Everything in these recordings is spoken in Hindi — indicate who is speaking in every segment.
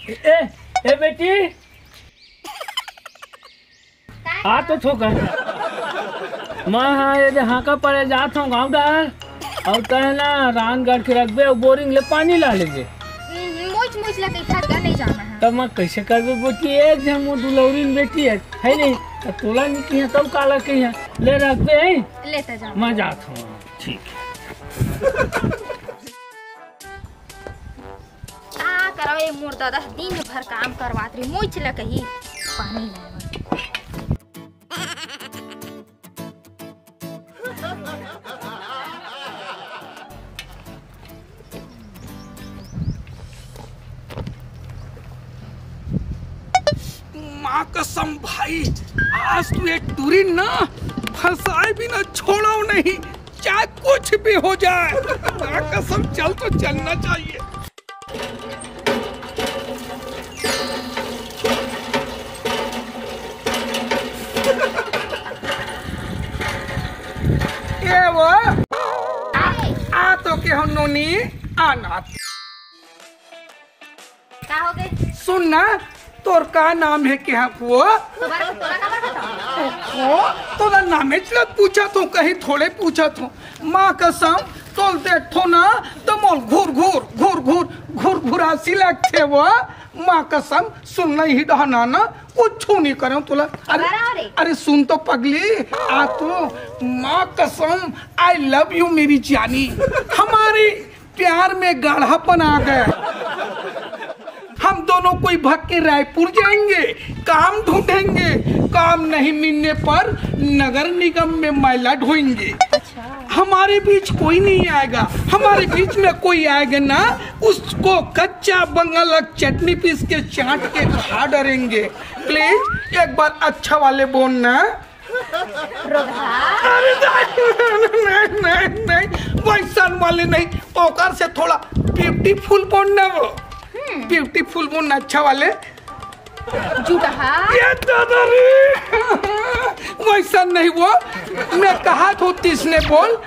Speaker 1: ए बेटी आ तो छोका मैं हाँ का पड़े जाता हूँ गाँव डाल और कहे ना रान गाड़ के रखबे और बोरिंग ले पानी ला लेबे
Speaker 2: मुझ लगे नहीं जाना है
Speaker 1: तब मैं कैसे करबे बेटी एक जन मुँह दुलौरीन बेटी है नहीं तब तोला निकली है तब काला के है ले रखबे है
Speaker 2: लेते जा
Speaker 1: मैं जाता हूँ ठीक
Speaker 2: करो ये मोर दादा दिन भर काम करवात रही मुझ लगे ही पानी लाए
Speaker 3: माँ कसम भाई आज तू एक टूरी ना फंसाए भी ना छोड़ो नहीं चाहे कुछ भी हो जाए माँ कसम चल तो चलना चाहिए। ये वो आ तो के हम नोनी आना
Speaker 2: क्या हो गए
Speaker 3: सुन ना तोर का नाम है क्या वो तोरा नाम है पूछा तो कहीं थोड़े पूछा तो माँ कसम तोल देखो ना तो मोल घूर घुरासी लगते वो माँ कसम सुन नहीं डहना ना कुछ नहीं करे तुला अरे सुन तो पगली आ तो माँ कसम आई लव यू मेरी जानी हमारी प्यार में गाढ़ापन आ गया हम दोनों कोई भाग के रायपुर जाएंगे काम ढूंढेंगे काम नहीं मिलने पर नगर निगम में मैला ढोएंगे। अच्छा। हमारे बीच कोई नहीं आएगा हमारे बीच में कोई आएगा ना उसको कच्चा बंगाल चटनी पीस के चाट के खा डरेंगे। प्लीज एक बार अच्छा वाले बोलना। अरे नहीं वैसा वाले नहीं ओकर से थोड़ा ब्यूटीफुल बोलना वो ब्यूटीफुल बोलना अच्छा वाले ये दादा वैसा नहीं वो मैं कहा तो तीसने बोल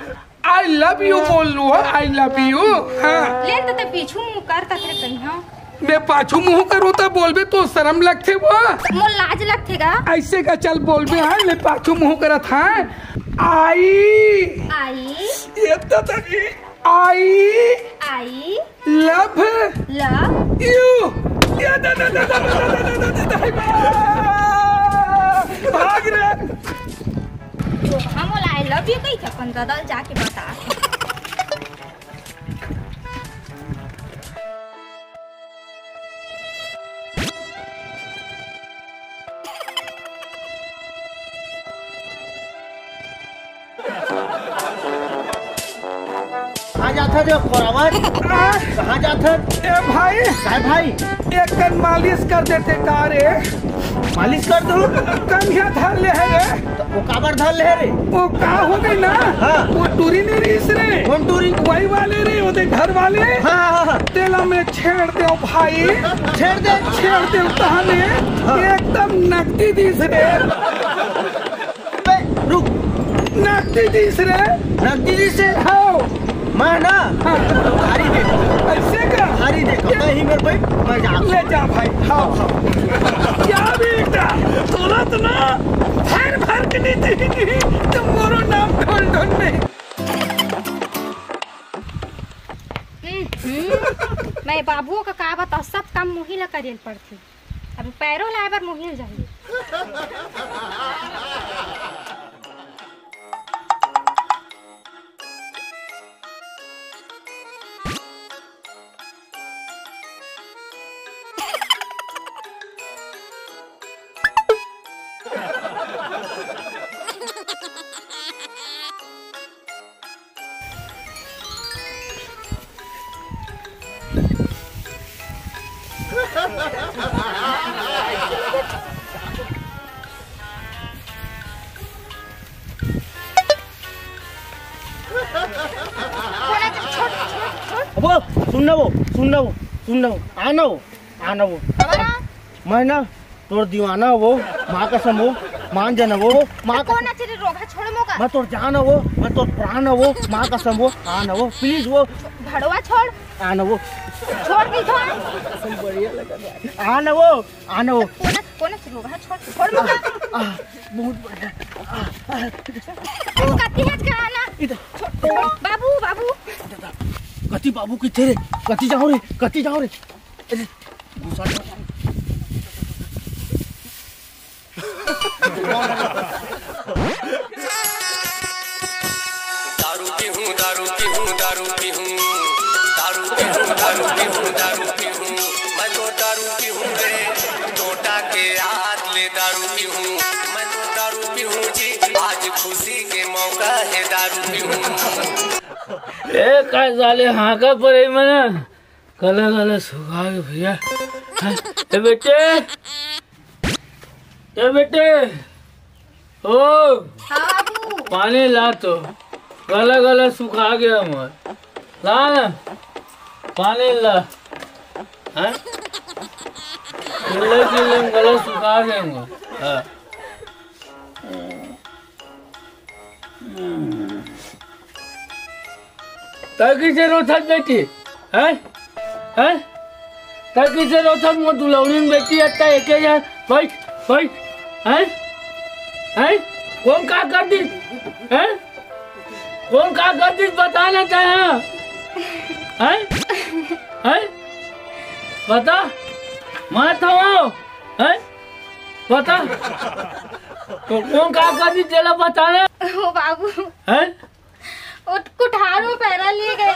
Speaker 3: आई लव यू बोल लो आई लव यू। हाँ
Speaker 2: ले तो पीछू मुँह कर तक कहीं हाँ
Speaker 3: मैं पाछू मुँह करो तो बोलबे तो शर्म लगते वो
Speaker 2: मोर लाज लगतेगा
Speaker 3: ऐसे का चल बोलबे हाँ मैं पाछू मुँह करा था आई ये दादा आई लव यू भाग रे
Speaker 2: हम आई लव यू कही थे अपन दादा जाके बता
Speaker 4: कहाँ जाता जो खोरावर कहाँ जाता
Speaker 3: ए भाई
Speaker 4: भाई
Speaker 3: एक कन मालिश कर देते का रे
Speaker 4: मालिश कर दो
Speaker 3: कन्या धर ले है रे
Speaker 4: तो वो काबर धर ले रे
Speaker 3: वो का हो गई ना
Speaker 4: हाँ।
Speaker 3: वो टूरी नहीं रही रे
Speaker 4: कौन टूरी
Speaker 3: वही वाले रे वो घर वाले
Speaker 4: हाँ।
Speaker 3: तेला में छेड़ दे भाई
Speaker 4: छेड़ दे
Speaker 3: तहने एकदम नकदी दिस रे
Speaker 4: रुक
Speaker 3: नकदी दिस रे हाँ
Speaker 4: मैं ना हारी देखो
Speaker 3: ऐसे का
Speaker 4: हारी देखो मैं ही मेरे भाई मैं जा
Speaker 3: ले जा भाई हाँ क्या बेटा तुरंत ना भर के नहीं देगी तुम मोरो नाम ढोल नहीं
Speaker 2: मैं बाबुओं का का बता सब काम मुहिला करेल पड़ती अब पैरों लाए बार मुहिल जाइए
Speaker 4: सुनना वो आना वो मैं ना तोर दीवाना वो माँ कसम वो मान जाना वो माँ
Speaker 2: कौन रोगा छोड़ मोगा
Speaker 4: मैं तोर जाना वो मैं तोर प्राण वो माँ कसम वो आना वो प्लीज वो
Speaker 2: घड़वा छोड़,
Speaker 4: आना वो
Speaker 2: छोड़ दी छोड़।
Speaker 4: बढ़िया लगा। आना वो
Speaker 2: कोने से लोग छोड़ छोड़ मत।
Speaker 4: बहुत बढ़िया।
Speaker 2: तू कति है कराना
Speaker 4: इधर
Speaker 2: बाबू बाबू
Speaker 4: कति बाबू की तेरे कति जाओ रे
Speaker 5: दारू पी हूँ मैं तो दारू पी हूँ रे टोटा के हाथ ले दारू पी हूँ मैं तो दारू पी हूँ जी आज खुशी के मौका है दारू पी हूँ।
Speaker 1: ए काय साले हाँका पड़े मना कला सुखा के भैया। ए बेटे ओ
Speaker 2: हाँ बाबू
Speaker 1: पानी ला तो गला सुखा गया मोर। ला ना पानी ला। हैं किले गला सुखा गया मोर। हाँ ताकि से रोथत बेटी हैं ताकि से रोथत मो दुलौरीन बेटी अत्ता एक यार बैठ हैं कौन का कर दी हैं कौन का कर दी बताना चाहे हैं बता मत हो हैं बता तो कौन का कर दी चला बताना।
Speaker 2: ओ बाबू
Speaker 1: हैं
Speaker 2: कुठारों पैरा ले गए।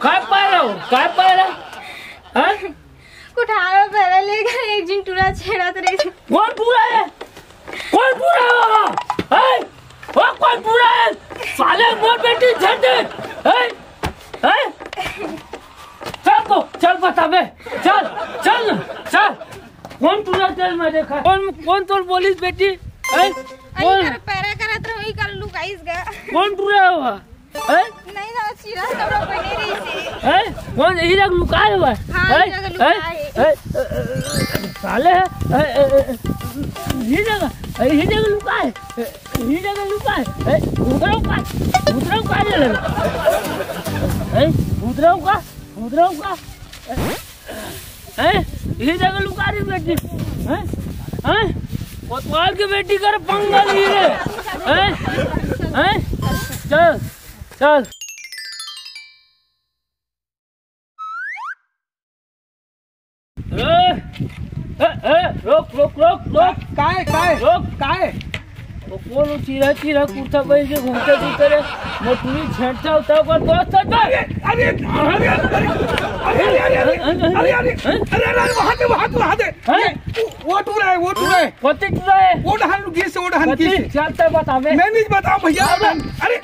Speaker 1: काय पैरा हैं
Speaker 2: कुठारों पैरा ले गए। एक दिन टूरा छेड़ा तो
Speaker 1: कौन पूरा है कौन पूरा है साले मोर बेटी छट चल बता बे चल कौन पूरा चल मैं देखा कौन तो बोलिस बेटी कौन
Speaker 2: पैरा करत रही कर लुकाइस गा।
Speaker 1: कौन पूरा हुआ
Speaker 2: नहीं ना चीरा कपड़ा पहने रही थी।
Speaker 1: कौन यही जगह लुकाए हुआ
Speaker 2: हाँ, यही जगह लुकाए।
Speaker 1: साले ये जगह लुकाए उधरों का ये जगह लुका रही बेटी कोतवाल की बेटी कर पंगा ली रे चल रोक
Speaker 3: काय
Speaker 1: वो कौन चीरा कुर्ता पहन के घूमते रे मोटरी छेड़ता होता होगा दोस्त
Speaker 3: वहाँ दे वो टूरा है
Speaker 1: कति टूरा है
Speaker 3: वो डहान गिर से वो डहान गिर से
Speaker 1: चलता बतावे
Speaker 3: मैं नहीं बताऊं भैया। अरे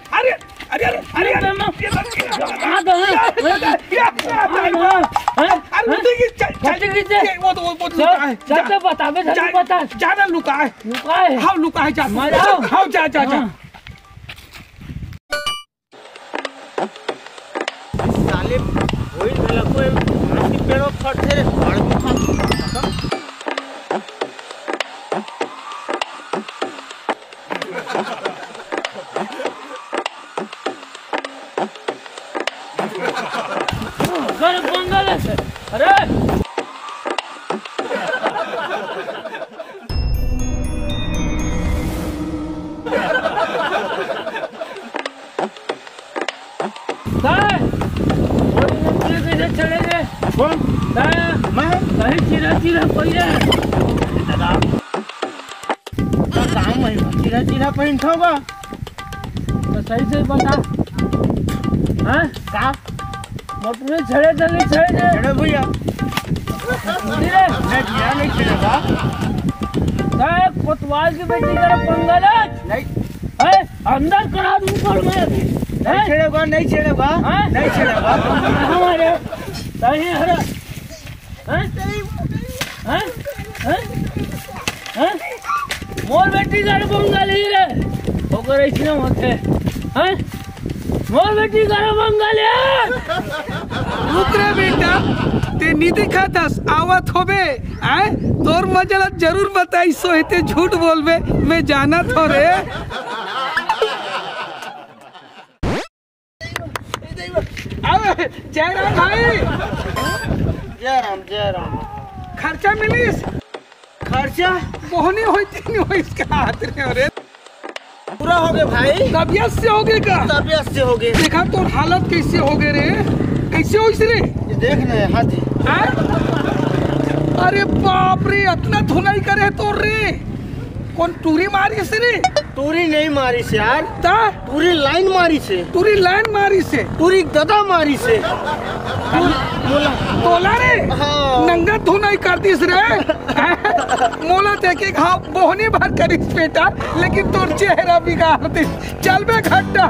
Speaker 1: चलते बतावे
Speaker 3: ज्यादा लुका है हाँ लुका है जा
Speaker 4: साले वही गला को पेड़ों फट थे रे
Speaker 1: अरे चले गए
Speaker 4: कौन मैं
Speaker 1: कहीं चिरा पहिया
Speaker 4: काम है चिरा पहन होगा
Speaker 1: तो सही से बता हैं
Speaker 4: का
Speaker 1: मोटरे छड़े
Speaker 4: भैया नहीं छेड़ेगा
Speaker 1: कोतवाल की बेटी का पंगल
Speaker 4: नहीं
Speaker 1: अंदर करा दूं पर मैं
Speaker 4: नहीं छेड़ेगा
Speaker 1: हमारे सही हरा मोर बेटी का पंगल ही रे ओकर ऐसे होते हैं मोर बेटी का पंगल है
Speaker 3: रुक रे बेटा ते नीति खातस आवत होबे आए तोर मजला जरूर बताई सोहते झूठ बोलबे मैं जाना थो रे आवे जय राम भाई।
Speaker 4: जय राम।
Speaker 3: खर्चा मिलीस?
Speaker 4: खर्चा
Speaker 3: मोहनी होती नहीं हो इसका हाथ रे।
Speaker 4: पूरा हो गए भाई।
Speaker 3: तबियत से हो गए का?
Speaker 4: तबियत से हो गए।
Speaker 3: देखा तो हालत कैसे हो गए रे? कैसे हो रे?
Speaker 4: देख रहे हाथी।
Speaker 3: अरे बाप रे, इतना धुलाई करे तो रे। कौन टूरी मारी से रे?
Speaker 4: टूरी नहीं मारी से यार,
Speaker 3: ता
Speaker 4: टूरी लाइन मारी से।
Speaker 3: टूरी लाइन मारी से?
Speaker 4: टूरी गदा मारी से।
Speaker 3: तोला रे?
Speaker 4: हाँ।
Speaker 3: नंगा धुनाई कर दिस रे। मोला देखे घाव बोहनी भर करिस बेटा, लेकिन तोर चेहरा बिगाड़ दिस। चल बे खड्डा।